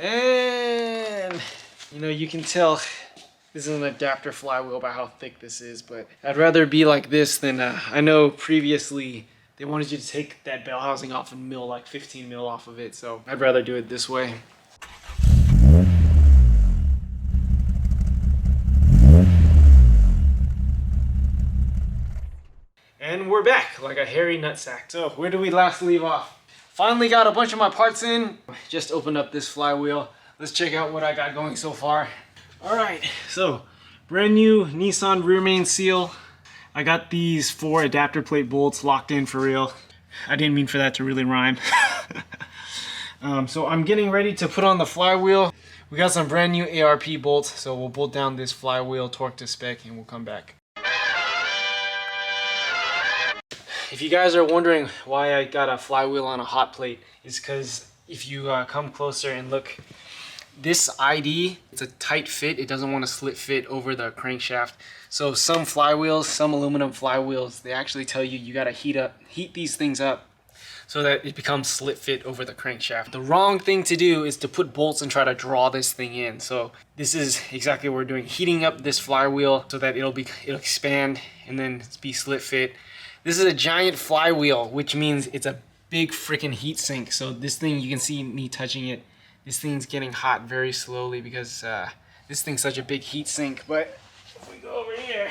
And you know, you can tell this is an adapter flywheel by how thick this is, but I'd rather be like this than, I know previously they wanted you to take that bell housing off and mill like 15 mil off of it, so I'd rather do it this way. And we're back like a hairy nutsack. So where did we last leave off? Finally got a bunch of my parts in. Just opened up this flywheel. Let's check out what I got going so far. All right, so brand new Nissan rear main seal. I got these 4 adapter plate bolts locked in for real. I didn't mean for that to really rhyme. So I'm getting ready to put on the flywheel. We got some brand new ARP bolts, so we'll bolt down this flywheel, torque to spec, and we'll come back. If you guys are wondering why I got a flywheel on a hot plate, it's because if you come closer and look, this ID, it's a tight fit. It doesn't want to slit fit over the crankshaft. So some flywheels, some aluminum flywheels, they actually tell you you got to heat these things up so that it becomes slit fit over the crankshaft. The wrong thing to do is to put bolts and try to draw this thing in. So this is exactly what we're doing, heating up this flywheel so that it'll expand and then be slit fit. This is a giant flywheel, which means it's a big freaking heat sink. So this thing, you can see me touching it. This thing's getting hot very slowly because this thing's such a big heat sink. But if we go over here,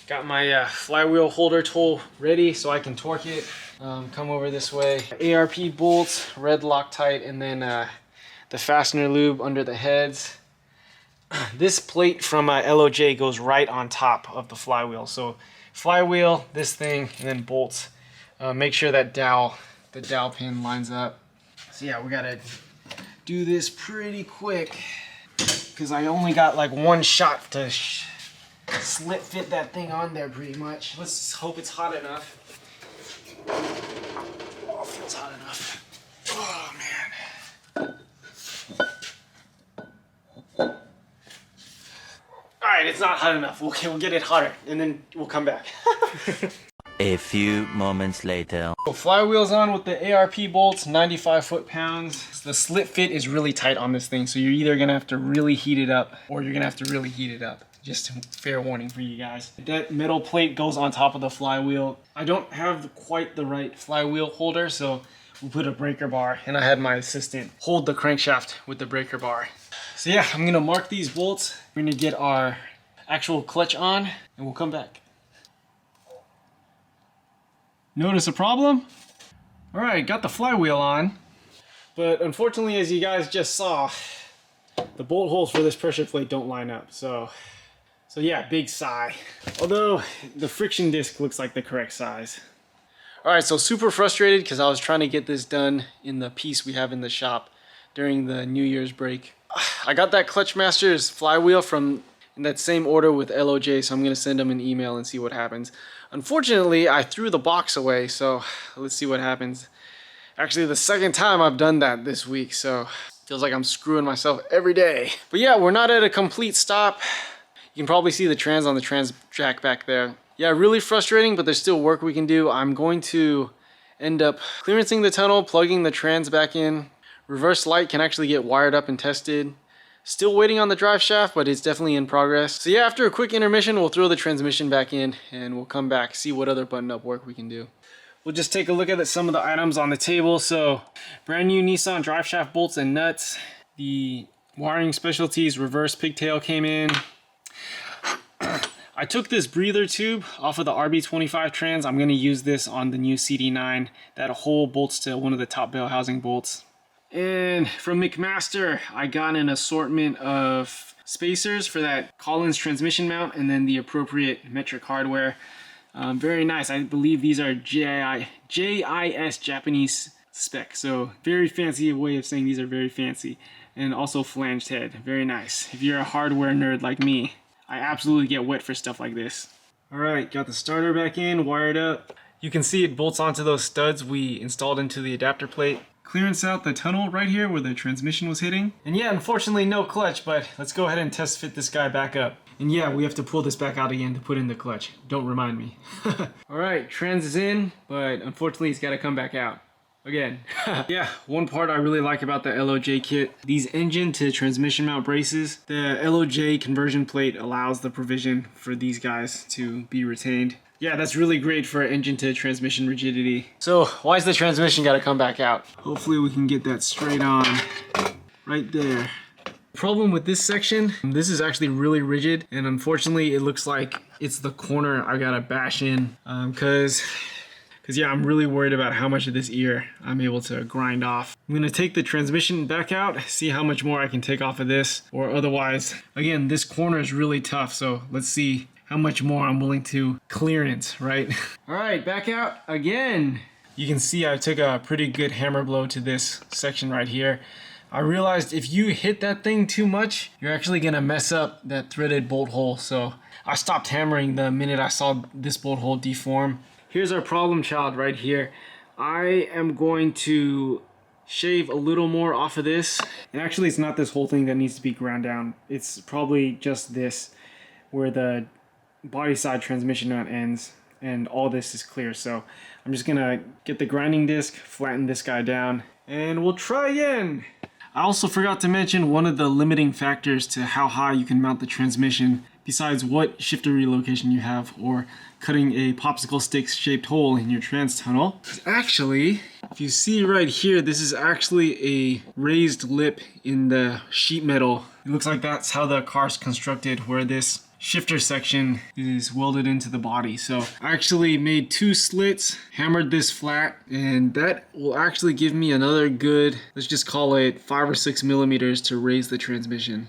got my flywheel holder tool ready so I can torque it. Come over this way. ARP bolts, red Loctite, and then the fastener lube under the heads. This plate from LOJ goes right on top of the flywheel. So flywheel, this thing, and then bolts. Make sure that the dowel pin lines up. So yeah, we gotta do this pretty quick because I only got like one shot to slit fit that thing on there pretty much. Let's hope it's hot enough. Oh, it feels hot enough. Oh man. Alright, it's not hot enough. Okay, we'll get it hotter and then we'll come back. A few moments later. So flywheel's on with the ARP bolts, 95 foot-pounds. The slit fit is really tight on this thing, so you're either gonna have to really heat it up or you're gonna have to really heat it up. Just fair warning for you guys. That metal plate goes on top of the flywheel. I don't have quite the right flywheel holder, so we'll put a breaker bar, and I had my assistant hold the crankshaft with the breaker bar. So yeah, I'm gonna mark these bolts. We're gonna get our actual clutch on, and we'll come back. Notice a problem? All right, got the flywheel on, but unfortunately, as you guys just saw, the bolt holes for this pressure plate don't line up. So yeah, big sigh. Although the friction disc looks like the correct size. All right, so super frustrated because I was trying to get this done in the piece we have in the shop during the New Year's break. I got that Clutchmaster's flywheel from in that same order with LOJ, so I'm gonna send them an email and see what happens. Unfortunately, I threw the box away, so let's see what happens. Actually, the second time I've done that this week, so feels like I'm screwing myself every day. But yeah, we're not at a complete stop. You can probably see the trans on the trans jack back there. Yeah, really frustrating, but there's still work we can do. I'm going to end up clearancing the tunnel, plugging the trans back in. Reverse light can actually get wired up and tested. Still waiting on the drive shaft, but it's definitely in progress. So yeah, after a quick intermission, we'll throw the transmission back in and we'll come back, see what other button-up work we can do. We'll just take a look at some of the items on the table. So brand new Nissan drive shaft bolts and nuts. The wiring specialties reverse pigtail came in. I took this breather tube off of the RB25 trans. I'm going to use this on the new CD9. That hole bolts to one of the top bell housing bolts. And from McMaster, I got an assortment of spacers for that Collins transmission mount and then the appropriate metric hardware. Very nice. I believe these are JIS Japanese spec. So very fancy way of saying these are very fancy. And also flanged head. Very nice. If you're a hardware nerd like me, I absolutely get wet for stuff like this. All right, got the starter back in, wired up. You can see it bolts onto those studs we installed into the adapter plate. Clearance out the tunnel right here where the transmission was hitting. And yeah, unfortunately no clutch, but let's go ahead and test fit this guy back up. And yeah, we have to pull this back out again to put in the clutch. Don't remind me. All right, trans is in, but unfortunately it's got to come back out. again. Yeah, one part I really like about the LOJ kit, these engine to transmission mount braces, the LOJ conversion plate allows the provision for these guys to be retained. Yeah, that's really great for engine to transmission rigidity. So why's the transmission gotta come back out? Hopefully we can get that straight on right there. Problem with this section, this is actually really rigid, and unfortunately it looks like it's the corner I gotta bash in, cause yeah, I'm really worried about how much of this ear I'm able to grind off. I'm gonna take the transmission back out, see how much more I can take off of this, or otherwise, again, this corner is really tough, so let's see how much more I'm willing to clearance, right? All right, back out again. You can see I took a pretty good hammer blow to this section right here. I realized if you hit that thing too much, you're actually gonna mess up that threaded bolt hole. So I stopped hammering the minute I saw this bolt hole deform. Here's our problem child right here. I am going to shave a little more off of this. And actually it's not this whole thing that needs to be ground down. It's probably just this where the body side transmission nut ends and all this is clear. So I'm just gonna get the grinding disc, flatten this guy down, and we'll try again. I also forgot to mention one of the limiting factors to how high you can mount the transmission, besides what shifter relocation you have or cutting a popsicle stick shaped hole in your trans tunnel. Actually, if you see right here, this is actually a raised lip in the sheet metal. It looks like that's how the car's constructed, where this shifter section is welded into the body. So I actually made 2 slits, hammered this flat, and that will actually give me another good, let's just call it 5 or 6 millimeters to raise the transmission.